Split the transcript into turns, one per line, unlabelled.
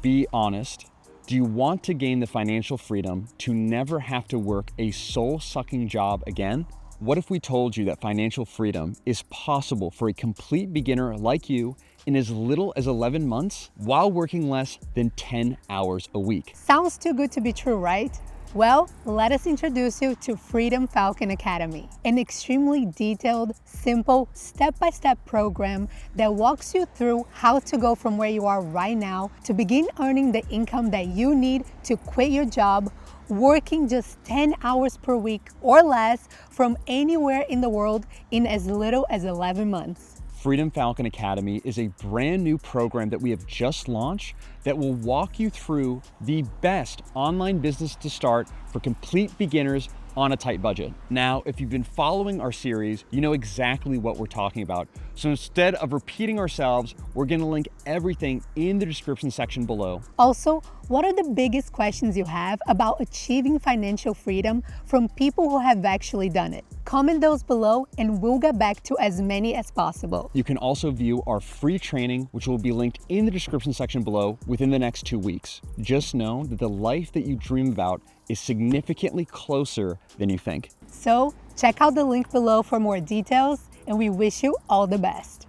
Be honest. Do you want to gain the financial freedom to never have to work a soul-sucking job again? What if we told you that financial freedom is possible for a complete beginner like you in as little as 11 months while working less than 10 hours a week?
Sounds too good to be true, right? Well, let us introduce you to Freedom Falcon Academy, an extremely detailed, simple, step-by-step program that walks you through how to go from where you are right now to begin earning the income that you need to quit your job, working just 10 hours per week or less from anywhere in the world in as little as 11 months.
Freedom Falcon Academy is a brand new program that we have just launched that will walk you through the best online business to start for complete beginners on a tight budget. Now, if you've been following our series, you know exactly what we're talking about. So instead of repeating ourselves, we're gonna link everything in the description section below.
Also, what are the biggest questions you have about achieving financial freedom from people who have actually done it? Comment those below and we'll get back to as many as possible.
You can also view our free training, which will be linked in the description section below within the next 2 weeks. Just know that the life that you dream about is significantly closer than you think.
So check out the link below for more details, and we wish you all the best.